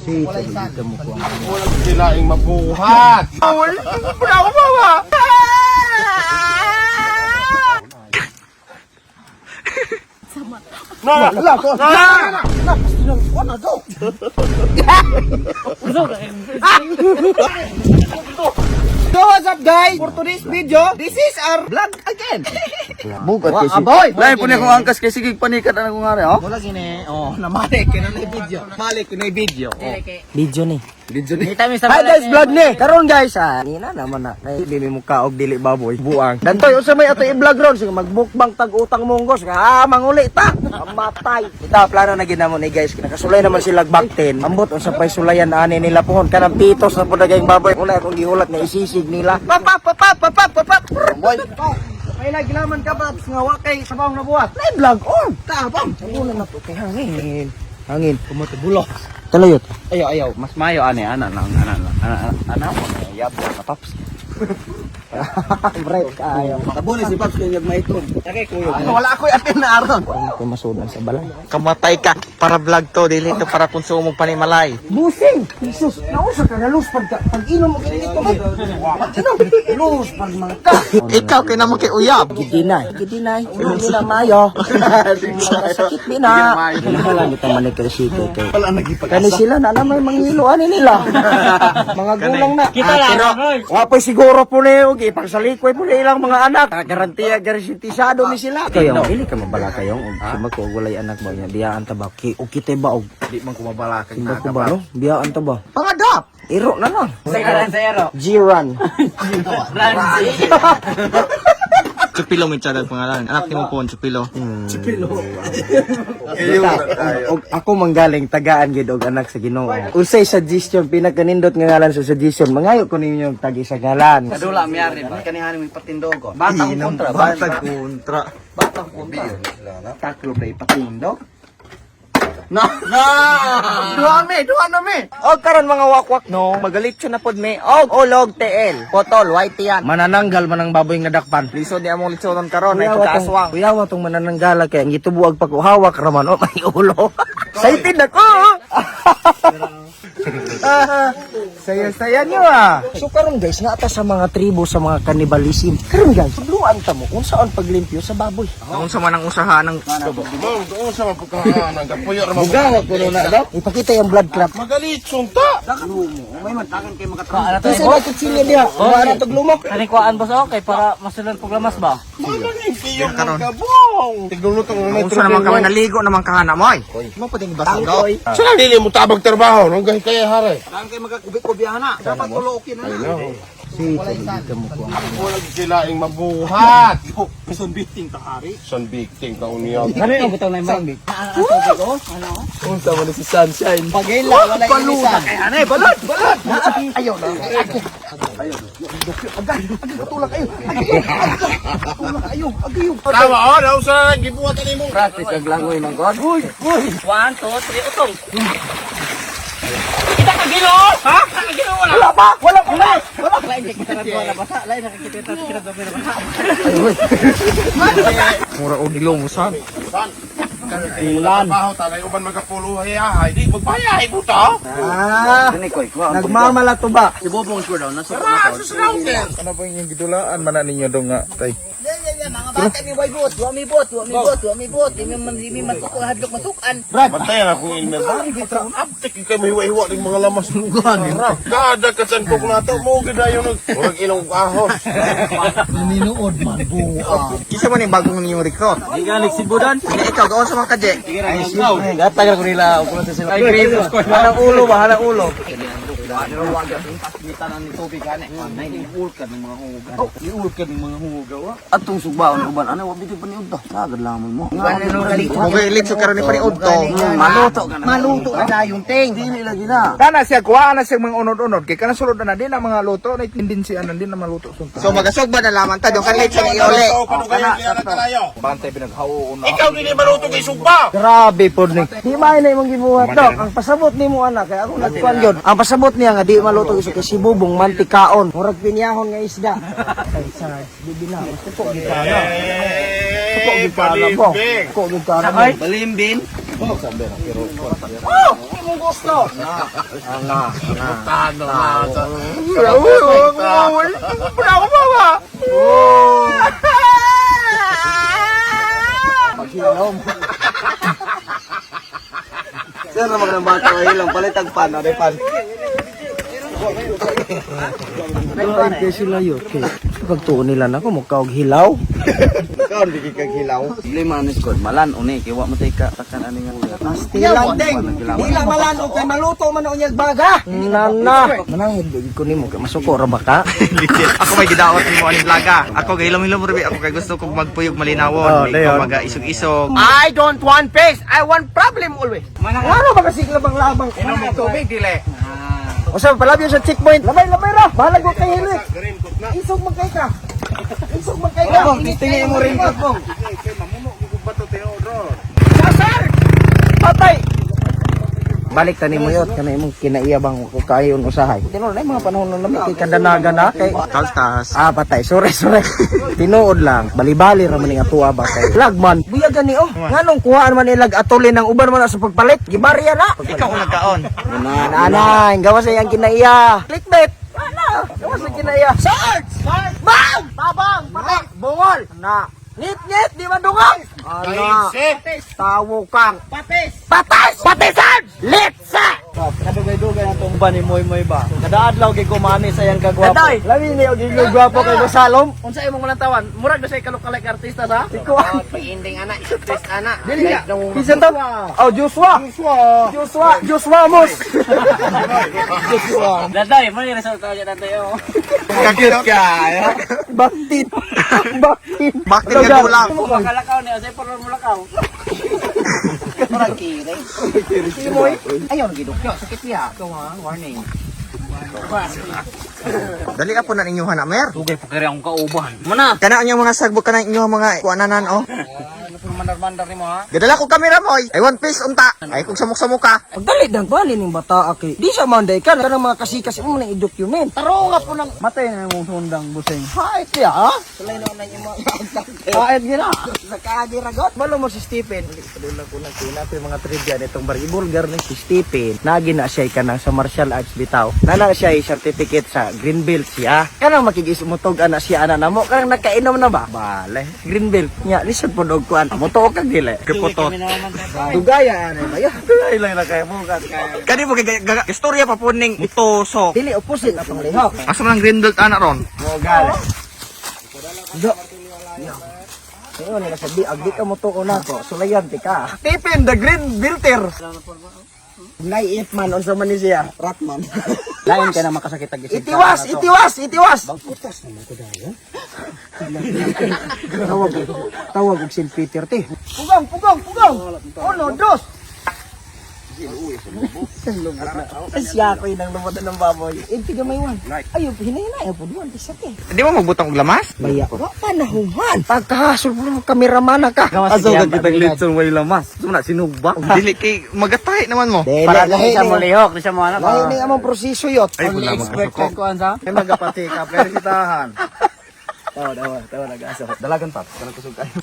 Dito mo ko ang Walang silaing mabuhat. Wala ako ba? Wala ko. So what's up guys? For today's video, this is our vlog again. Bugat kasi. Aboy! Lain po niya kung angkas kay sige panikat na kung nga oh. Wala gini. Oh, namalik na video. Malik na video. Video ni. Video ni. Hi guys, vlog ni. Karon guys, nina naman na. Kay dili mo kaog dili baboy. Buang. Dantoy unsa may ato i-vlog ron sige magbukbang tag utang monggos. Manguli ta. Matay. Ita plano na ginamo ni guys. Nakasulay naman sila back 10. Ambot unsa pay sulayan ani nila pohon kanang pitos na pud gayong baboy. Wala akong gihulat na isisig nila. Pap. Boy. May naglaman ka ba nga wa kay sabaw na buhat. Nay vlog on. Tabang. Ulan na to kay hangin. Hangin kumutubulok. Talayot. Ayaw. Mas mayo ani ana mo na yabo na paps. Break kayo. Tabuli si paps kay nagmaiton. Kay kuyo. Wala ako atin na aron. Ko masudan sa balay. Kamatay ka para vlog to, dili to para konsumong panimalay. Busing. Jesus, nausa ka na lose pag inom mo ganito ba? Lose pag mangka. Ikaw kay naman kay uyab. Gidinay. Hindi na mayo. Sakit din na. Wala nito manik resito kay. Wala nagipag. Kani sila na may mangiluan nila. Mga gulang na. Kita lang. Wapoy siguro po na yung ipagsalikoy po na ilang mga anak. Garantiya, garantisado ni sila. Kayo, hindi ka mabala kayong. Sima ko, walay anak ba niya. Biyaan ta ba? O kita ba? O Di man kumabala kay sima ko ba? No? Biyaan ta ba? Pangadap. Iro na lang. Sa G-Run. Chupilo may tsada pangalan. Anak ni mo po, Chupilo. Og ako manggaling tagaan gid og anak sa Ginoo. Unsay suggestion pinagkanindot nga ngalan sa suggestion mangayo ko ninyo yung tagi sa ngalan. Kadula miyari, kanihan mo patindogo. Batang kontra, Batang kontra. batang kontra. Taklo play patindog. Duha na me. Og karon mga wakwak no, magalit siya na pod me. Og ulog TL, potol white yan. Manananggal man ang baboy nga dakpan. Lisod ni among litsonon karon ay pagkaaswang. Kuyawa tong manananggal kay ang gitubuag pagkuhawak raman o may ulo. Excited ako. Saya-saya nyo So karon guys, nga ata sa mga tribo sa mga kannibalism. Karon guys, sudluan ta mo kung saan paglimpyo sa baboy. Kung sa man ang usahan ng Mom, doon sa mapagkahanan kapuyo ra Bugawak ko na daw. Ipakita yung blood clot. Magalit sunta. May mantakan kay makatama. Kasi ba kutsilyo diha? Wala tog lumok. Ani kuan boss okay para masulan paglamas ba? Magaling kiyo ng gabong. Tiguluto ng Kung sa naman kami naligo naman kahana mo ay. Mo pwedeng ibasa daw. Saan dili mo tabag trabaho nung gahi kaya hare. Saan kayo magkakubik-kubihan na? Dapat tulokin na. Walang silaing mabuhat. Son biting takari. Son bigting ka uniyon. Ano yung butang na yung Ano? Unsa man si Sunshine. Pagila, wala inisan. Anay, balot. Ayaw na. Agay, tulak kayo. Tulak kayo. Agayo. Tama daw sa gibuhat ani mo. Practice ang langoy ng God. 1, 2, 3, utong. Kita ka gino? Ha? Ka gino wala? Wala pa. Lain kita na wala basa. Lain nakikita kita na basa. Mura og dilongusan. Ulan. Trabaho talay uban magapuluhay ay di magbayay mo to. Nagmamala to ba? Si Bobong sure daw nasa Ano ba yung gidulaan man ninyo dong nga tay? mga bata mi way bot, wa mi bot. Imi man ko hadlok masukan. Bantay na kung ilmer. Kita aptek kay may hiwa ning mga lamas lugan. Kada kasan ko na to mo gidayon og ilong ahos. Ninuod man buwa. Kisa man yung bagong niyong recruit. Di ganik si Budan. Hindi ikaw gaon sa mga kadye. Gatagal ko nila. Ay grave ko. Hanang ulo ba? Hanang ulo. Atong sugbaon uban ana wa bitaw paniud to. Sagad lamon mo. Okay, litso karon ni paniud to. Maluto na dayon ting. Dili lagi na. Kana siya kuha na siya mga unod-unod kay kana sulod na din ang mga luto na tendency anan din na maluto sunta. So magasog ba na lamang ta dong kan litso ni iole. Bantay pinaghawoon na. Ikaw dili maluto kay sugba. Grabe pod ni. Di may na imong gibuhat dok. Ang pasabot nimo anak kay ako nagkuan gyud. Ang pasabot niya nga di maluto iso kay sibubong mantikaon. Murag pinyahon nga isda. Ay di na. Suko gid para. Suko gid para po. Suko gid para. Balimbin. Oh! Hindi mo gusto! Na. Tano na. Paghilom. Sir, naman ng bata ay hilom. Palitag pan. Ano pan? Ay, kaya sila yun. Pagtuon nila na ko, mukha og hilaw. Ikaw, hindi kag hilaw. Problema ni Scott, malan uni kay wa mo tay ka takan ani nga. Tilang ding. Dila malano kay maluto man unyag baga. Nana. Manahid ko nimo kay masuko ra ba ka? Ako may gidaot nimo ani vloga. Ako kay hilom-hilom rin. Ako kay gusto kong magpuyog malinawon. May dayon. maga isog-isog. I don't want peace. I want problem always. Ano ba kasi labang-labang? Tubig dili. O sa palabyo sa checkpoint. Lamay ra. Balag ko kay hili. Isog magkay ka. Isog magkay ka. Tingin mo rin ko. Sasar! Patay! Balik tani mo yun, kanay mong kinaiyabang ko kayon usahay. Tinuod na yung mga panahon nung lamig kay kandanaga na kay... Talstas. Patay, sorry. Tinuod lang, bali-bali raman nga tuwa ba kay... Lagman, buya gani oh. Nganong kuhaan man ilag atulin ng uban man sa pagpalit, gibarya na. Ikaw ang nagkaon. Nanay, gawa sa iyang kinaiya. Clickbait! Ano? Gawa sa kinaiya. Search! Bang! Tabang! Patay! Bungol! Na! Ngit-ngit! Di madungang! Ano? Tawo kang! Patis! Patis! Patisan! Litsa! Kadugay-dugay na itong ba ni Moy ba? Kada adlaw kay kumani sa iyang kagwapo. Kaday! Lawi niyo gigil gwapo kay Salom. Unsa imong malantawan? Murag na say kalok-kalek artista sa? Iko. Pag-ending ana, test ana. Dili ka. Kisan to? Oh, Joshua! Joshua Mos! Daday, mo ni resulta niya daday oh. Kakit ka. Baktit! Baktit! Bakit ka gulang? Makalakaw ni say puro mulakaw. Murag kire. Moy! Ayon gidukyo, sakit niya. Ito ha, warning. Dali ka po na inyuhan na, Mer. Tugay po kaya akong kauban. Muna! Kana niya mga sagbok ka na inyuhan mga kuananan, oh. Ano po mandar-mandar ni mo ha? Gadala ko kamera mo, I want peace, unta. Ay, kung samok-samok ka. Pagdalit ng bali ng bata aki. Di siya manday ka na mga kasikas mo na i-document. Taro nga po ng matay na mong sundang busing. Hait niya ha? Sulay na yung mga hait gina. Nakagiragot. Malo mo si Stephen. Padula ko na kinap yung mga trivia nitong baribulgar na si Stephen. Nagina siya ka na sa martial arts bitaw. Nana siya ay certificate sa green belt siya. Kanang makikisumutog ana siya ana namo. Kanang nakainom na ba? Bale. Green belt niya. Lisod po dog kuan. Moto kag dili. Kiputot. Tugaya ano ba? Tugay lang na kaya mo kat. Kani mo istorya pa po ning utoso. Dili opposite atong lihok. Asa man ang green belt ana ron? Mogal. Do. Ano nila sabi, agdi ka mo to ko na ko. Sulayan ti ka. Tipin the green filter. Naiit man unsa man ni siya? Ratman. Lain ka na makasakit ag Itiwas. Bagkutas naman ko dayon. Tawag og St. Peter ti. Pugang. Uno, dos. Siya ko inang lumatan ng baboy. Tiga may wan. Ayaw, hinay-hinay po duwan. Tisake. Di mo magbutang og lamas? Baya ko. Panahuman. Pagkahasol mo kameraman ka. Aso ka kitang litson may lamas. Sumuna sinugba. Dili kay magatay naman mo. Para Lahi sa mo lihok, di sa mo anak. Lahi na among proseso yot. Ay, wala Expected ko ansa? May magapati ka pero sitahan. Tawa nag-aso. Dalagan pa. Kanang kusog kayo.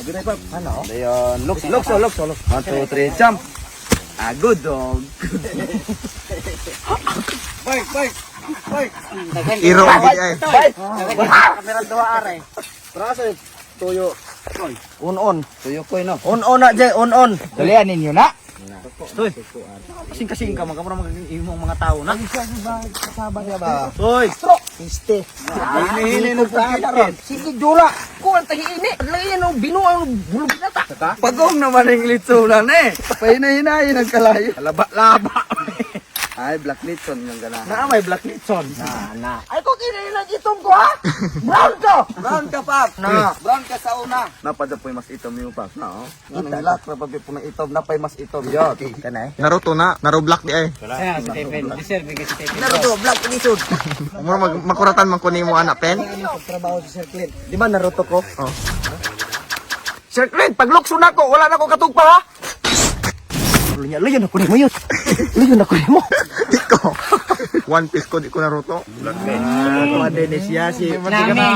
Abi na pa. Ano? Dayon, looks. 1, 2, 3, jump. Good dog. Iro gid ay. Kamera duha are. Prasa tuyo. On. Tuyo ko no. On na jay, on. Dalian ninyo na. Kasing ka magkamura imong mga tao na. Kasaba niya ba? Hoy, Piste. hini no pagkit. Sige Jura. Ko ang tahiini. Lain ang binuang bulog na ta. Pagong naman ang litsunan eh. Pahinay-hinay nagkalayo. Laba. Ay, Black Litson yung gana. Na may black litson. Na. Ay ko kinailan itong ko ha. Brown to. Brown ka, Pap. Na. Brown ka sa una. Napadya po yung mas itom yung Pap. Na, oh. Anong black na pabi po ng itom. Napay mas itom. Yot. Kanay. Naruto na, naroblock di ay. Kaya si Stephen, deserve ka si Stephen. Naruto black lisod. Mo makuratan man kunin mo anak pen. Trabaho sa Sir Clint. Di ba Naruto ko? Oh. Sir Clint, pag lukso na ko, wala na ko katugpa ha. Layan ako ni mo yun. Layan ako ni mo. Iko. One Piece ko di ko naruto. Mga Dennis Yasi. Nami.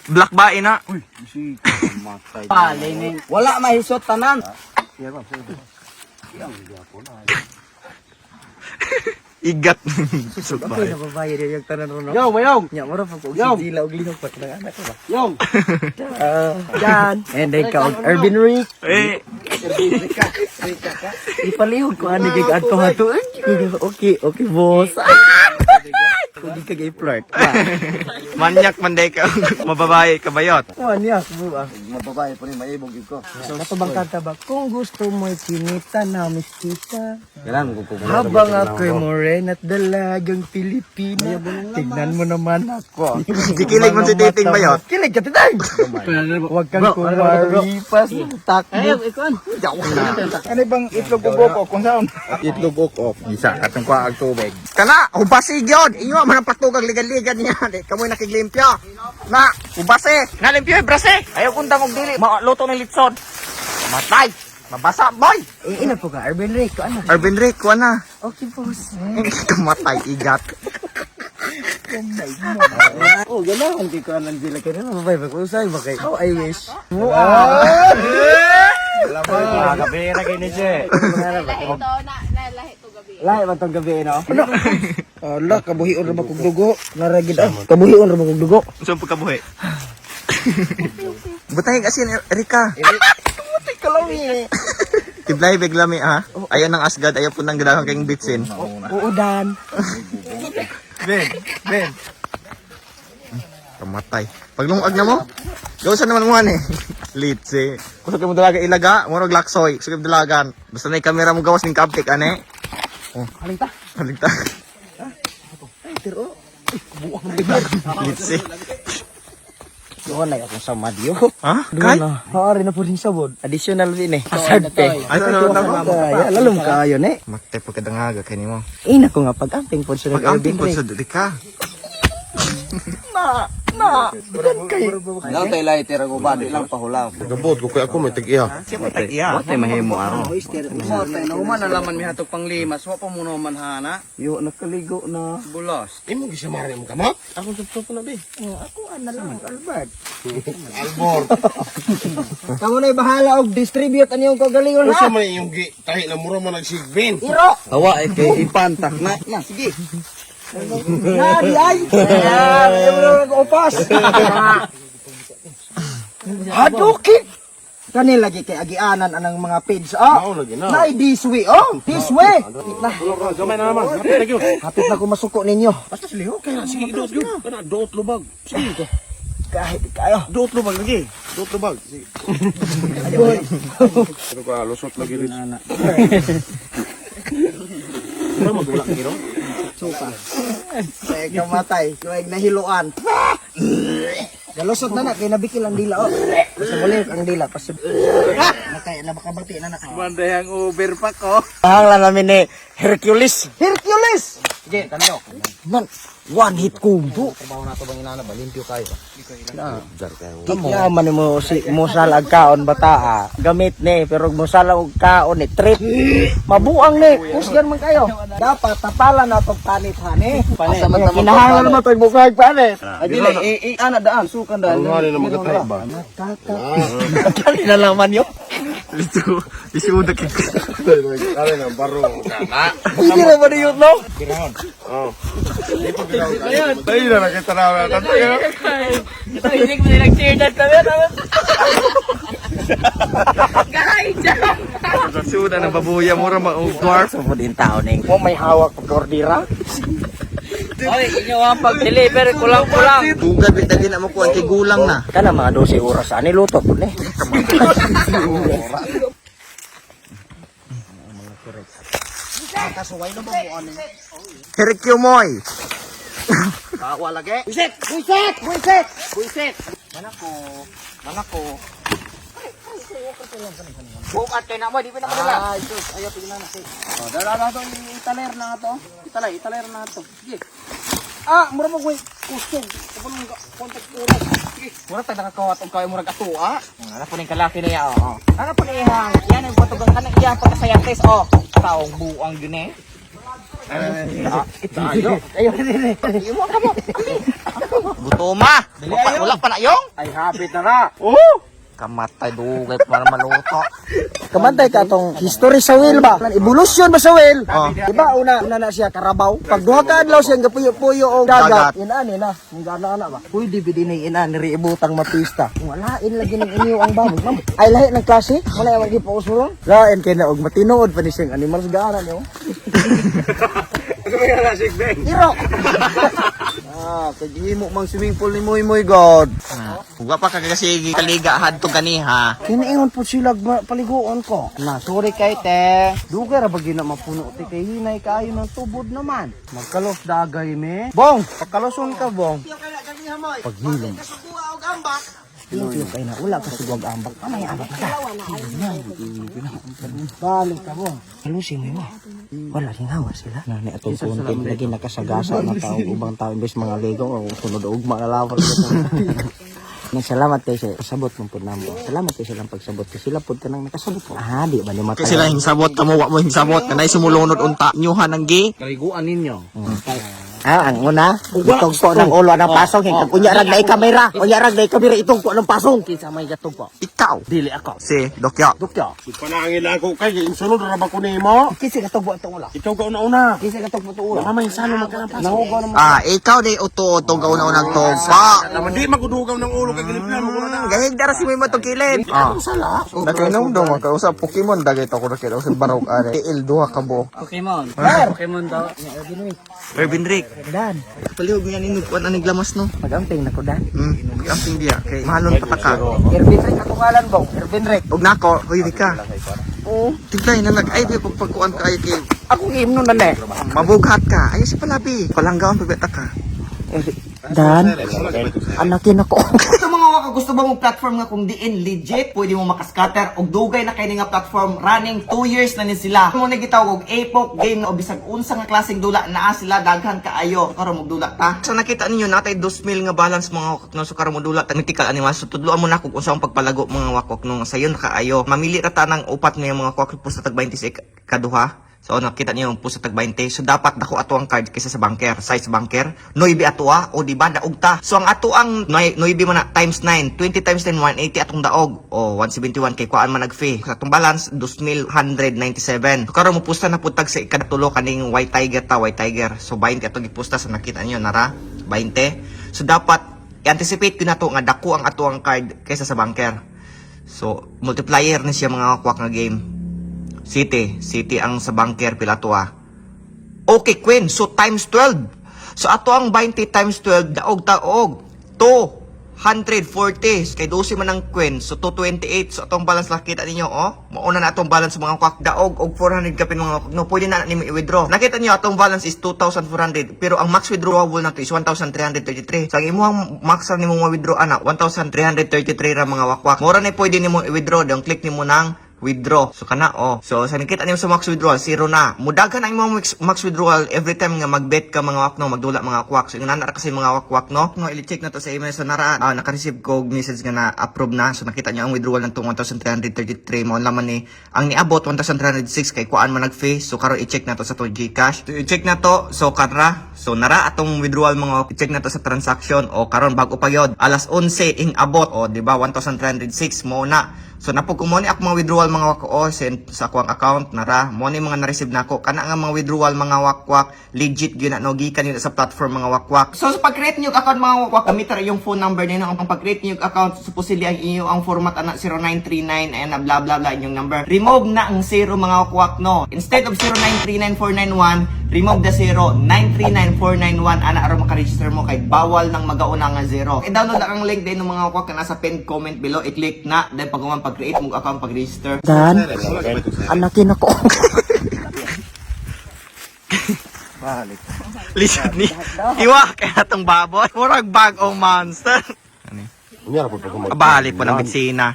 Black ba ina? Palining. Wala mahisot tanan. Igat. Susot ba? Okay, nababayad yung tanan ron. Yo, mayong. Nya mo ra pag Yo. dila og lihok pat ng anak ko ba. Yung. Yan. And then ka Urban Rick. Eh, Ipalihog ko ani kay ato hato. Okay, okay boss. Kung di ka gay flirt. manyak manday ka. Mababae ka bayot. Kuan ya, buwa. Mababae pa rin maibog ko. So nato bang kanta ba? Kung gusto mo kinita na miskita. Kailan ko ko. Habang ako'y morena at dalagang Pilipina. Tignan mo naman ako. Di kilig mo si Titing bayot. Kilig ka, Titay! Huwag kang kumaripas. Takbo. Ano bang itlog ubok o kung saan? Itlog ubok. Isa katong kuha ang tubig. Kana, ubasig yun. Inyo, mga patugag ligan-ligan niya. Kamoy nakiglimpyo. Na, ubase. Nalimpyo, brase. Ayaw kundang og dili. Maluto ng litson. Matay. Mabasa, boy. Ina po ka, Urban Rick. Ano? Urban Rick, na. Okay, boss. Kamatay, igat. Oh, ganahan kay ko anong dila kayo. Mabay ba ko? Usay ba kayo? Oh, I wish. Kabira kayo ni Je. Lahi ba itong gabi, no? Ano? Ala, kabuhion na ba kong dugo? Naragid ah. Kabuhion na ba kong dugo? Saan pagkabuhi? Butahin kasi, Erika. Matay ka lang eh. Tiblay, beglami, ha? Ayaw ng asgad, ayaw po ng gadagang kayong bitsin. Oo, Dan. Ben. Kamatay. Paglungag na mo, gawin naman mo eh. Litsi. Kung sa kayo mo dalaga ilaga, murag laksoy. Sa kayo dalagan. Basta na yung kamera mo gawas ng kaptik, ane? Oh. Halita. Haligta. Ay, pero. Litsi. Doon na akong sa madyo. Ha? Kay? Haari na po rin sa bod. Additional din eh. Asard pe. Ano? Lalong kayo ne. Matay pagkadangaga kayo mo. Ina ko nga pag-amping po sa Pag-amping po sa duli ka. Daw tayo lighter ang ubadi lang pahulaw. Gabot ko kaya ako may tag-iya. Siyempre tag-iya. Wate mahimo aro. Mo tay na human alaman mi hatog pang limas, wa pa mo naman hana. Yo, nakaligo na. Bulos. Imo gisamari mo kamot? Ako gusto ko na be. Ako ana lang, Albert. Albor. Kamu na bahala og distribute anyong kagalingon Usa ha. man yung tahi na mura man nagsigbin. Iro. Tawa kay ipantak na. Na sige. Nari ay. Ayan, opas. Hadukit. Kani lagi kay agianan anang mga page. Mao Oh. lagi na. Na this way. Oh, this way. Na. Gamay na naman. Thank you. Hapit na ko masuko ninyo. Basta siliho kaya sige dot yun. Kana dot lubag. Sige. Kahit kayo. Dot lubag lagi. Dot lubag. Sige. Pero ka lusot lagi rin. Ano magulak niro? Kaya kamatay. Kaya nahiluan. Galusot na kay nabikil ang dila. Oh. Pasabalik ang dila. Nakaya na makabati na nakaya. Banday ang Uber pa ko. Pahanglan namin ni Hercules. Hercules! Sige, kanyo. Man, one hit combo. Trabaho na to bang inana ba limpyo kayo. Kaya man mo si musal ag kaon bata. Gamit ni pero musal og kaon ni trip. Mabuang ni. Kusgan man kayo. Dapat tapalan na tong panit ha ni. Kinahanglan mo tong bukag panit. Ay dili ana daan sukan daan. Ano nga rin na magatay ba? Kali na lang man yo. Ito, isuda ka. Kaya na baro kana. Hindi na ba yun no? Oh. Tayo na nakita na tatay. Suda ng babuya mo ra mag-dwarf. So din tao ning mo may hawak og ordira. Oy, inyo ang pag-deliver kulang-kulang. Bugad bit lagi na mo kuan kay gulang na. Kana mga 12 oras ani luto po ni. Kasuway na ba mo ani? Herkyo moy. Bawa lagi. Buisit! Buisit! Buisit! Buisit. Manako. Bukat kay na mo, di pa na madala. Ay, sus, ayaw tingnan na. Oh, dala na to, italer na to. Italer na to. Sige. Mura mo koy kusog. Kapag kontak ko na. Sige. Mura tag nakakawat og kayo murag ato, Ano po ning kalaki niya, Ano po ni ihang? Yan ang patugang kanang iyang pagkasayantes, Taong buang yun eh. Ayaw. Imo ka mo. Gutoma. Wala pa na yung. Ay, habit na na. Kamatay dugay para maluto. Kabantay ka tong history sa whale ba? Evolution ba sa whale? Diba una na siya karabaw? Pag duha ka adlaw siya gapuyo-puyo o dagat. Inani na, ang gana ba? Pwede bidinay inani riibutang mapista. Wala in lagi ng inyo ang baboy. Ma'am, ay lahi ng klase. Wala yung magi pausulon. Lain kay na og matinood pa ni siyang animals gana niyo. Iro. Kagihimo mang swimming pool ni Moy God. Huwag pa kagasigi kaliga hadto ganiha. Kinaingon po sila paliguan ko. Na, sorry kay te. Dugay ra bagina mapuno ti kay hinay kaayo ng tubod naman. Magkalos dagay me. Bong, pagkaloson ka bong. Paghilom. Limpyo kay na ula ka sugwag ambak. Amay ambak ka. Balik ka bong. Kalusin mo. Wala ring hawa sila. Nani atong content lagi nakasagasa na tao ubang tao imbes mga legong o sunod ugma na lawal. Salamat kayo sa pasabot ng po namo. Salamat kayo sa lang pagsabot. Kasi sila po ka nang nakasabot po. Di ba ni matay? Kasi sila hingsabot kamo wa mo hingsabot kanay sumulunod unta nyuhan ang gi. Kaliguan ninyo. Ang una, itong po ng ulo ng pasong. Hingkag unyarag na kamera. Unyarag na kamera itong po ng pasong. Kinsa may gatong po. Ikaw. Dili ako. Si Dokyo. Dukyo. Panangin ako kay insulod ra ba ko nimo? Kinsa gatong po itong ulo. Ikaw ka una. Kinsa gatong po itong ulo. Mamay sano magkanang pasok. Nahugaw naman. Ikaw day uto gaw na unang togpa. Naman di magudugaw ng ulo kay gilipnan mo na. Gahig dara si mo to kilid. Sala. Nakinom daw makausap Pokemon dagay to ko nakita sa barok are. Il duha ka bo. Pokemon. Pokemon daw. Ervin Rick. Dan. Palihog niya ninugkuan aning glamas no. Pagamping na ko dan. Amping dia kay mahalon pataka. Ervin Rek ako ngalan bong. Ervin Rek. Og nako, hoy ka. Tigay na ay pagpagkuan ka ay kay Ako gimno na ne. mabughat ka. Ay si palabi. Palanggaon pabeta ka. Dan. Anakin ako. Ito mga waka, gusto ba mong platform nga kung diin legit, pwede mo makascatter og dugay na kay nga platform running 2 years na ni sila. Mo na gitawag og APOC game o bisag unsa nga klaseng dula naa sila daghan kaayo karon magdula ta. So nakita ninyo natay 2,000 nga balance mga wakok no so karon mo dula technical animal so tudloan mo na kung unsa ang pagpalago mga wakok no sayon kaayo. Mamili ra ta ng upat nga mga wakok po sa tag 26 kaduha. So nakita niyo yung pusa tag 20. So dapat dako ato ang card kaysa sa banker, size banker. 9 atua o di ba daog ta. So ang ato ang 9 man na times 9, 20 times 10 180 atong daog o 171 kay kuan man nag-fee. Sa atong balance 2,197. So karon mo pusta na pud tag sa ikatulo kaning white tiger ta, white tiger. So 20 ato gipusta sa nakita niyo nara 20. So dapat i-anticipate ko na to nga dako ang ato ang card kaysa sa banker. So multiplier ni siya mga kwak nga game. City ang sa banker pila to Okay, Queen. So times 12. So ato ang 20 times 12 daog taog 240 kay 12 man ang Queen. So 228. So atong balance nakita ninyo mauna na atong balance mga kwak daog og 400 kapin mga kwak. No pwede na nimo i-withdraw. Nakita niyo atong balance is 2,400 pero ang max withdrawable na to is 1,333. So ang imong max nimo ma-withdraw ana 1,333 ra mga wakwak. Mura na pwede nimo i-withdraw dong click nimo nang withdraw. So kana So sa nakita niyo sa max withdrawal, zero na. Mudaghan ang imong max withdrawal every time nga mag-bet ka mga wakno, magdula mga kwak. So inana kasi mga wakwak no. Nga i-check na to sa email so nara naka-receive ko message nga na approve na. So nakita niyo ang withdrawal ng 1,333 mo laman ni ang niabot 1,306 kay kuan man nag-fee. So karon i-check na to sa to GCash. So i-check na to so kara. So nara atong withdrawal mga i-check na to sa transaction o karon bago pa yod. Alas 11 ing abot di ba 1,306 mo na. So napog mo ni ako mga withdrawal mga wako send sa akong account nara mo ni mga na-receive nako kana nga mga withdrawal mga wakwak legit gyud na no gikan yun sa platform mga wakwak. So sa pag-create niyo account mga wakwak, gamit ra yung phone number nino ang pag-create niyo account supposedly ang inyo ang format ana 0939 and blah blah blah inyong number. Remove na ang 0 mga wakwak no. Instead of 0939491, remove the 09399491 ana aron maka-register mo kay bawal nang magauna nga 0. I-download lang ang link din ng mga wakwak na nasa pinned comment below. I-click na then pag-create mo account pag-register. Dan. Anakin ako. Lisod ni iwa kay atong baboy murag bag o monster. Unya ra pud ko Balik po ng bitsina.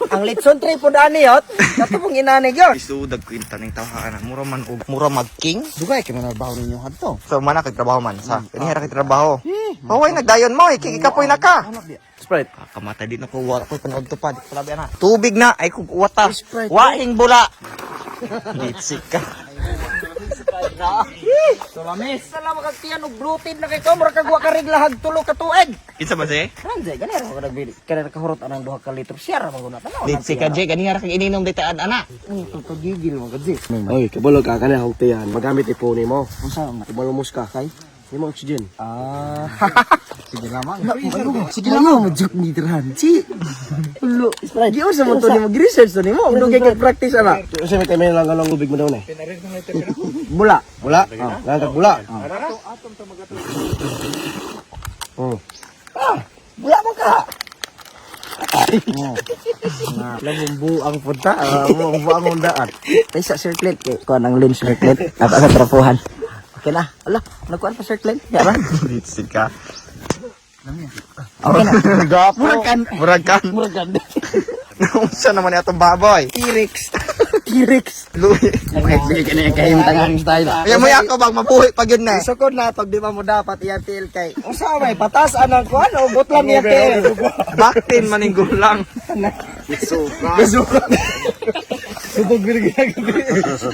Ang litson tray po dani yot. Dato pong inani gyud. Isudag kwinta ning tawha ana mura man og mura mag king. Dugay kay manarbaho ninyo hadto. So mana kay trabaho man sa kanira kay trabaho. Hoy nagdayon mo ikapoy na ka. Sprite. Kamatay din ako wala ko panood to pa di pala na. Tubig na ay kung uwata. Sprite. Waing bula. Litsik ka. Tulamis. Salamat kag tiyan og gluten na kay ko mura kag wa ka reglahag tulo ka tuig. Kinsa ba si? Ranjay ganira ko nagbili. Kana kahurot anang 2 ka litro siya ra maguna tanaw. Litsi ka, Jay. Ganyan ra kang ininom ditaan, ana. Tutugigil mo kadji. Oy, kabalo ka kana hong tiyan. Magamit ipuni mo. Unsa man? Kumalumos ka kay. Hindi mo oxygen. Sige lamang. Sige lang mo, joke ni Ranji. Ulo. Di mo sa mo to ni mag-research to ni mo. Ano kay practice ana? Sa may tayo lang anong ubig mo daw na. Bula. Bula? Nangkag bula. Bula mo ka. Alam mo buang punta, buang undaan. Ay sa circlet kay kuan ang lens circlet at sa trapuhan. Okay na. Ala, nagkuan pa circlet. Ya ba? Litsi ka. Okay na. Muragan. Muragan. Unsa naman atong baboy? T-Rex. T-Rex. Louis. Bigay ka na yung kahimtangang style. Kaya mo ako bang mabuhi pag yun na. Sukod na pag di ba mo dapat i-appeal kay. Usa may patas anang kuan o butlan ni appeal. Baktin maning gulang.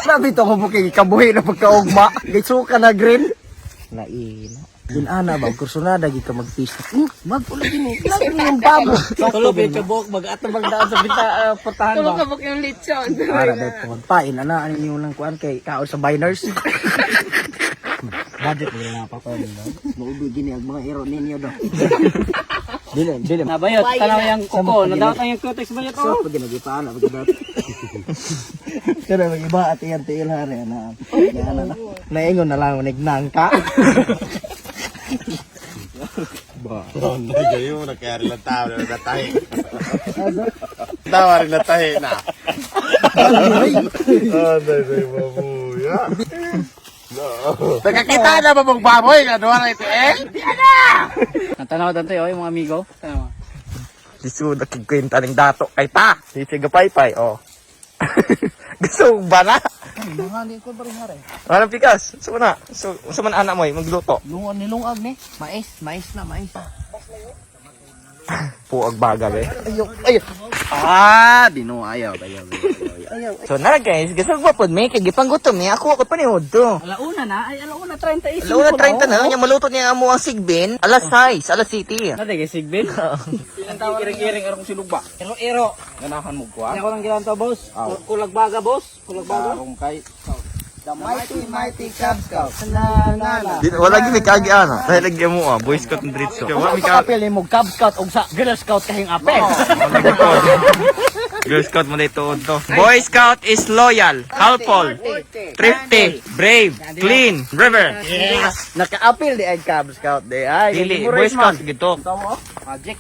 Sabi to ko bukay kabuhi na pagkaugma. Gitsuka na green. Lain. Dinana ba kursunada gi ka magpista. Magpula gini. Lagi yung babo. Tulo ba ka buhok mag-ato magdaan sa bita portahan ba? Kabok yung lechon. Para dai po pain ana ani yung lang kuan kay kaon sa biners. Budget mo na pa pa no. Nuubi gini ang mga hero ninyo do. Dili. Nabayot tanaw yang kuko, nadawat ang yung kutex bayot So, oh. pag nagipaan, pag nagipaan. Pero mag-iba at iyan-tiil hari, na. Naingon na lang, nignang ka. Hindi kayo, nakayari lang tao na natahi. Tawa rin natahi na. Anday, babuya. Nakakita na ba mong baboy na doon na ito eh? Ang tanaw dante oh, yung mga amigo. Tanaw. Lisu nakikwenta ng dato kay ta. Litsi gapaypay, oh. Gusto mo ba na? Mga hindi ko ba rin hari? Walang pikas. So na. So man anak mo magluto. Nilungag ni. Mais na. Puag baga be. Ayaw. Ah, dino ayaw. So na guys, gusto ko pod may kay gipanggutom ni ako pa ni hodto. Alauna na, ay alauna 30 Alauna 30 na, nya maluto niya amo ang sigbin. Alas 6, alas 7. Nade kay Sigbin. Ilang tawa iring-iring arong sinugba. Ero. Ganahan mo ko. Ako lang gilanto boss. Kulag baga boss. Kulag baga. Arong kay The mighty Cub Scout. Wala gyud kagi ana. Dahil lagi mo Boy Scout ng Dritso. Wa mi ka kapil mo Cub Scout og sa Girl Scout kahing apel. Girl Scout mo dito to. Boy Scout is loyal, helpful, thrifty, brave, clean, river. Yes! Naka-appeal di ay Cub Scout di ay. Dili, Boy Scout gito. Magic.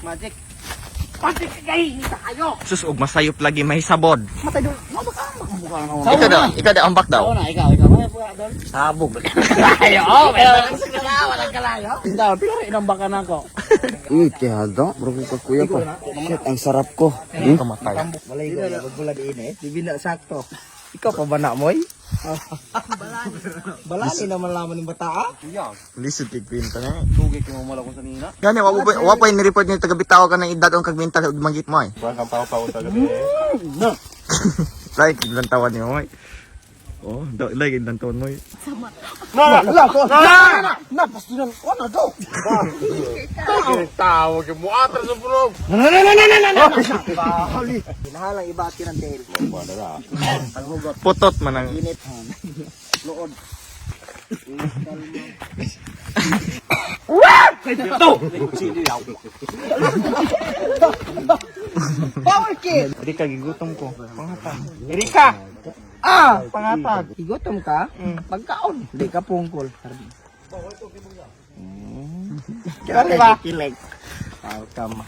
Magic kay ni tayo. Sus og masayop lagi mahisabod. Matay dul. Mabaka mukha na. Ikaw da ambak daw. Ikaw. May buka doon. Sabog. Ayo, pero walang kalayo. Tindaw, pero inambaka na ako. Kaya daw, bro ko kuya ko. Shit, ang sarap ko. Kamatay. Walay ko, magbulag ini. Di bina sakto. Ikaw pa ba na, moy? Balani naman laman ng bata, Lisod kay kwenta na. Tugay ko mo mala ko sa nina. Gani wa pa ni-report ni taga bitaw ka ng edad ang kagmental ug manggit mo ay. Kuha kang pao-pao sa gabi eh. Like ilang taon niyo ay. Oh, like ilang taon mo ay. Tawag mo atras sa punog. Hinahalang iba at ng tail. Putot man ang Init. Lood. Power kid! Erika gigutom ko. Pangatag. Erika. Pangatag. Igutom ka? Pagkaon. Hindi ka pungkol. Kaya ba? Kilig. Welcome.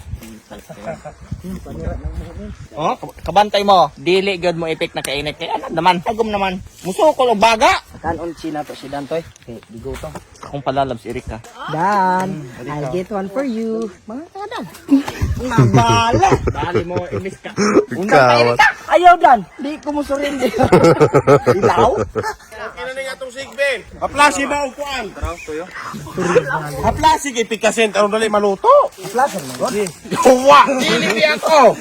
Oh, kabantay mo. Dili gud mo ipik na kainit kay ano naman. Agom naman. Musukol og baga. Kanon si na to si Dantoy. Okay, igutom. Akong palalab si Erika. Dan, I'll get one for you. Mga kadan. Nabala. Dali mo imis ka. Ikaw. Ayaw Dan. Di ko mo surrender. Ilaw? Kinaning atong plastic Ben. Plastic ba og kuan? Plastic ipikasen aron dali maluto. Plaza man god. Wa, dili ako.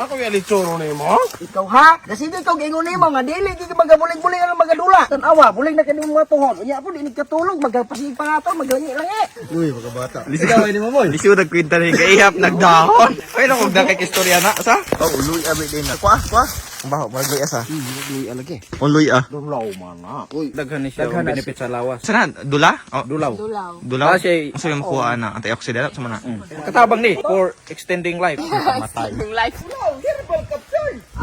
Ako ya litsuro nimo. Ikaw ha? Kasi di ikaw gingon nimo nga dili gid magabulig-bulig ang magadula. Tan-awa, bulig na kini mga tuhod. Unya po di katulog magpasig pa ato maglangi-langi. Uy, mga bata. Lisigaw ni mo boy. Lisiw nagkwenta ni kaihap nagdahon. Ay nako dagkay istorya na sa. Oh, uloy abi din na. Kwa. Ang baho magluy asa. Uy, alagi. Uloy ah. Dulaw man na. Uy, Daghan ni siya ang benefit sa lawas. Sana dula? Oh, Dulaw. dulaw. Ah, siya- Asa yung kuha na antioxidant sa mana. Katabang ni for extending life. Matay.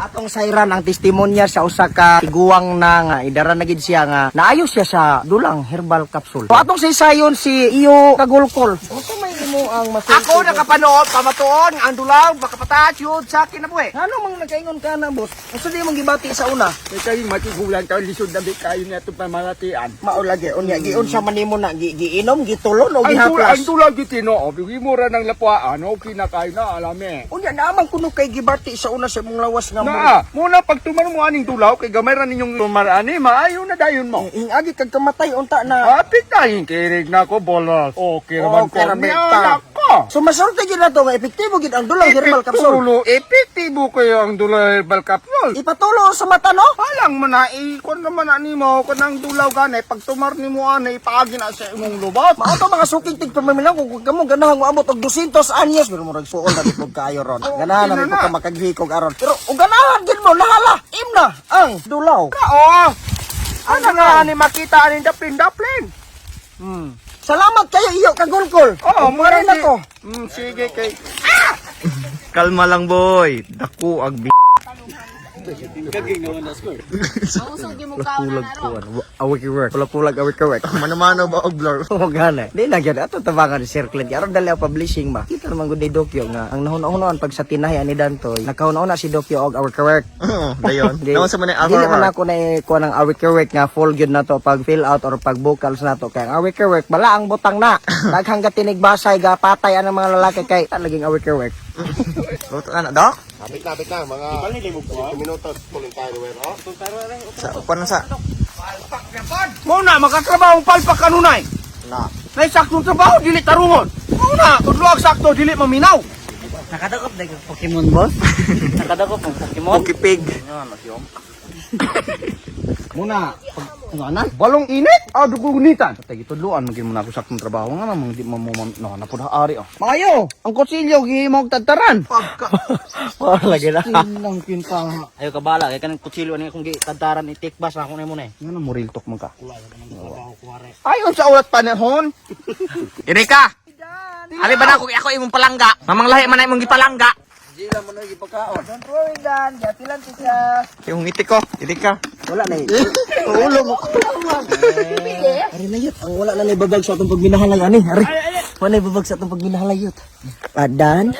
atong sayran ang testimonya sa usa ka tiguang na nga idara na gid siya nga naayos siya sa dulang herbal capsule. So atong saysayon si iyo kagulkol. Unsa may imo ang mas Ako nakapanood, pamatuon, ang dulaw, makapataas yun sa akin na buhay. ano mang nakaingon ka na boss? Unsa di mong gibati sa una? Kay matigulan ka lisod na di kayo niya itong pamalatian. Maulagi unya giunsa man nimo na giinom gitulon o gihaplas. tulag gitino, bigimura ng lapuan, okay na kayo na alame. Unya naman kuno kay gibati sa una sa imong lawas nga mo. Muna pag tuman mo aning tulaw, kay gamay ra ninyong tumarani, maayo na dayon mo. Ingagi kag kamatay unta na. Apit na, kirig na ko, bolos. Okay naman ko. Niya, So masulti gid nato nga epektibo gid ang dulang herbal capsule. Epektibo kayo ang dula herbal capsule. Ipatulo sa mata no? Palang man na, ikon naman na nimo, kung ang dulaw gani, pag tumar nimo ana, ipaagi na sa imong lubot. Mao to mga suking tigpamimilang kung kamo ganahan mo abot og 200 anyos pero murag suol na gid kayo ron. Ganahan na gid ka makaghikog aron. Pero ug ganahan gid mo nahala imna ang dulaw. Oo. Ano nga ni makita aning daplin-daplin? Salamat kayo iyo kagulkol. Oo, mura na ko. Sige kay. Kalma lang boy. Dako ag Awik work. Pulag awik. Mano-mano ba og blur? Oh gana. Di na gyud ato tabangan ni circle aron dali ang publishing ba. Kita naman gud ni Dokyo nga ang nahuna-hunaon pag sa tinahi ani Dantoy. Nakahuna-una si Dokyo og awik work. Oo, dayon. Naman sa man Dili man ako na kuha ng awik work nga full gyud na to pag fill out or pag vocals na to kay ang awik work bala ang butang na. Daghang gatinig basay ga patay ang mga lalaki kay talaging awik work. Luto na dok. Kapit na, mga 5 minutos kuling tayo wero. Sa upan na sa. Muna makatrabaho palpak kanunay. Na. Nay saktong trabaho dili tarungon. Muna tudluag sakto dili maminaw. Nakadakop dai Pokemon boss. Nakadakop ng Pokemon. Pokipig. Muna pag balong init dugunitan. Tay gitudluan magin mo na ako saktong trabaho nga namang di mo no na pud ari oh. Maayo, ang kutsilyo gihimo og tadtaran. Wala lagi na. Kinang kinta. Ayo ka bala kay kanang kutsilyo ani akong gitantaran ni tikbas ako na mo na. Nga na mo real talk man ka. Ayon sa ulat panahon. Erika. Ali ba na ako imong palangga? Mamang lahi man na imong gipalangga. Dila mo na gipakaon. Don't worry Dan, gatilan ko siya. Yung ngiti ko, Erika. Wala na ulo mo. Ari na yut. Ang wala na ni babag sa atong pagminahalay ani. Ari. Wala na babag sa atong pagminahalay yut. Padan.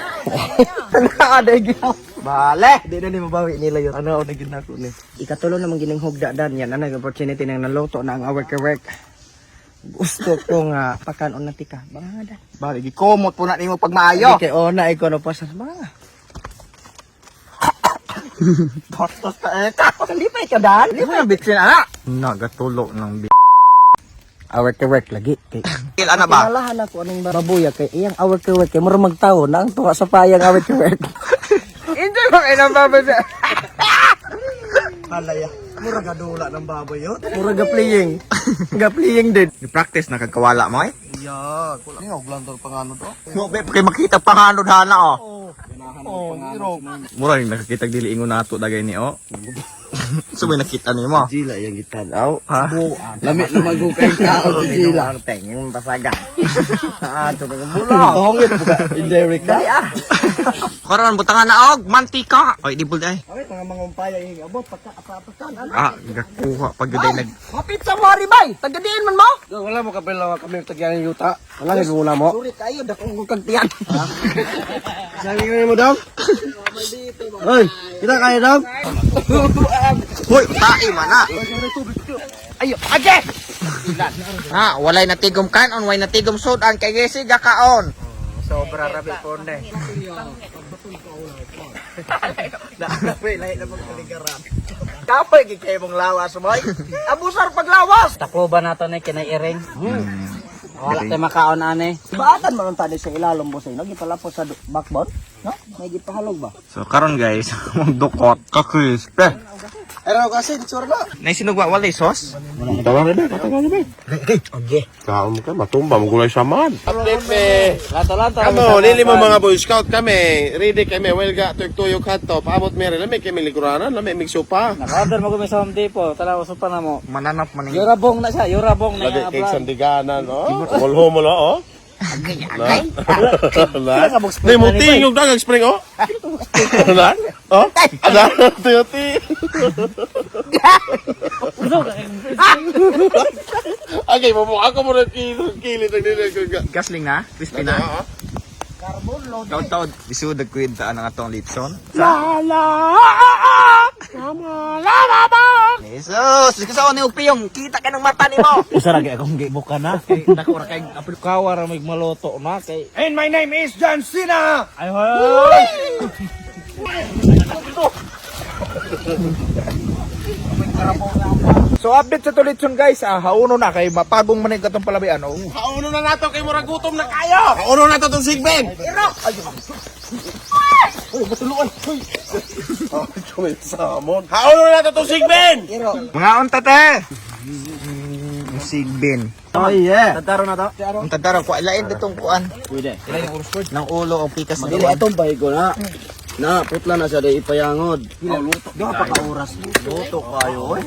Ada gyud. Bale. Di na ni mabawi nila yut. Ano na gyud nako ni. Ikatulo namang gining hugda Dan yan. Ano yung opportunity nang naluto na ang work. Gusto ko nga pakanon na tika. Banga Dan. Bali gikomot po na nimo pag maayo. Okay, ona ikaw na pa sa banga. Bastos ka eta. Hindi pa ikaw Dan. Di mo na bitsin ana. Nagatulo ng Work lagi. Kay bil ana ba? kinalahan ako aning babuya kay iyang work kay mura magtawo na ang tuwa sa payang work. Hindi mo kay nang babasa. Halaya. Mura gadula ng baboy yun. Mura ga-playing. Ga-playing din. Gi-practice na kagkawala mo eh. Yeah, kulang nga blantor pangano to. Mo be kay makita panganod hana oh. Oh, hero. Mura ning nakakita dili ingon nato dagay ni oh. Subay nakita nimo. Jila yang gitanaw. Ha? Lami na magukay ka o jila. Ang tenging pasaga. Ito na mula. Hongit buka. Indirect ka. Karon butangan na og mantika. Oy di bulday. Ay, mga mangumpaya yung abot. Pagka-apapakan. Ano? Ah, gakuha pag yuday nag Hapit sa wari bay. Tagadiin man mo. Wala mo kabila kami tagyan ng yuta. Wala nga guna mo. Surit kayo. Dakong kagtiyan. Sabi ka mo daw. Hoy, kita kaya daw. Hoy, tae man na. Ayo, aje. Ha, walay natigom kanon, way natigom sudan kay Jesse gakaon. Sobra rabi ponde. Wait, lahat na pagkaligaran. Kapoy, kikay mong lawas mo. Abusar paglawas. Takloban nato ni kinay iring. Wala tayo makaon ane. Baatan man ang tali sa ilalong boss ay nagipalapos sa backbone, no? May gipahalog ba? So karon guys, magdukot ka crisp. Pero kasi sure na. Nay sinugwa walay sauce. Okay. Kaon ka, matumba, magulay sa man. Update me. Lato-lato. Kamo, lili mo mga Boy Scout kami. Ready kami. Well, tuyok kato. Paabot meron. Lamig kami liguranan. Lamig migso pa. Naka-order mo kami sa Home Depot. Tala uso pa na mo. Mananap man Yurabong na siya, yurabong na Lagi yung cake vlog. sandiganan. Oh, mulho mo oh. Na? Na? Kabog-spring Di mo na ni tingog dagang spring oh. Na? Oh? Ada? Tiyoti. Okay, mabuka ko mo ng kilo ng nilagay. Gasling na, crispy na. Taod-taod, isudag kwintaan ang atong litson. Jesus, kasi ni Upiyong, kita ka ng mata ni mo. Usa ra kay akong gibuka na. Kay dako ra kay apil kawar mig maloto na kay. And my name is John Cena. Ay hoy. So update sa Tulitson guys, hauno na kay mapagong manig katong palabian. Oh. Kauno na nato kay murag gutom na kayo. Kauno na to tong sigben. Samon. Kauno na nato tong sigben. Mga untate. Sigbin. Oh yeah. Tadaro na to. Ang tadara ko, ilain ditong kuan. Pwede. Ng ulo o pikas na Dili kuan. atong bahay ko na. Na putla na siya di ipayangod. Luto. Di pa ka oras. Luto kayo oy.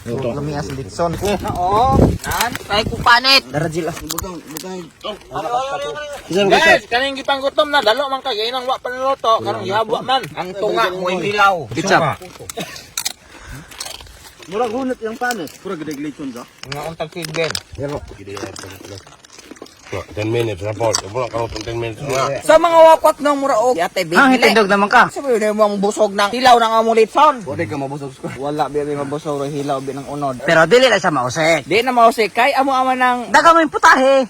Lami as litson. Oo. Nan, kay kupanit. Darajil ah. Bugang. Guys, kaning gipang gutom na dalo man kay nang wa panluto, karong yabwa man. Ang tunga mo hilaw. Ketchup. Murag hunot yung panes. Pura gadag lechon sa. Mga untag sigbin. 10 minutes report. Wala ka 10 minutes. Sa mga wakwak ng muraog, yate Ah, bibili. hitindog naman ka. Sabi na mo ang busog ng hilaw ng amulitson. Wala ka mabusog ko. Wala biya mabusog ro hilaw bi ng unod. Pero dili lang sa mausik. Di na mausik kay amo ama ng Daga mo yung putahe.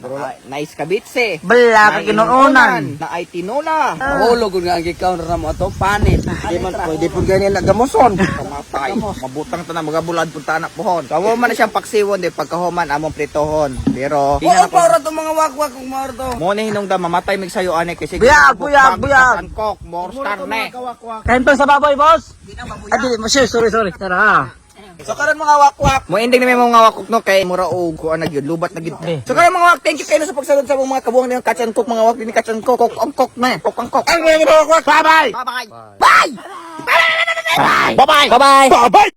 nice kabitse. Bala ka ginuunan. Na ay tinola. Hulog nga ang counter na mo ato panit. Di man pwede pud ganyan na gamuson. Kamatay. Mabutang ta na magabulad punta na pohon. Kawo man na siyang paksiwon di pagkahuman among pritohon. Pero Oo, para to mga wakwak kung marto. mo ni hinungdan mamatay mig sayo ani kasi Buyag, buyag. Kok, more karne. Kain pa sa baboy, boss. Ah, dili mo siya. Sorry. Tara. So karon mga wakwak, mo ending na may mga wakwak no kay mura og kuan na gyud lubat na gyud. So karon mga wak, thank you kayo sa pagsalud sa mga kabuang ni Katsan Cook, mga wak ni Katsan Cook, kok ang kok na, kok ang kok. Ang mga wakwak. Bye-bye. Bye bye. Bye. Bye-bye. Bye bye. Bye-bye.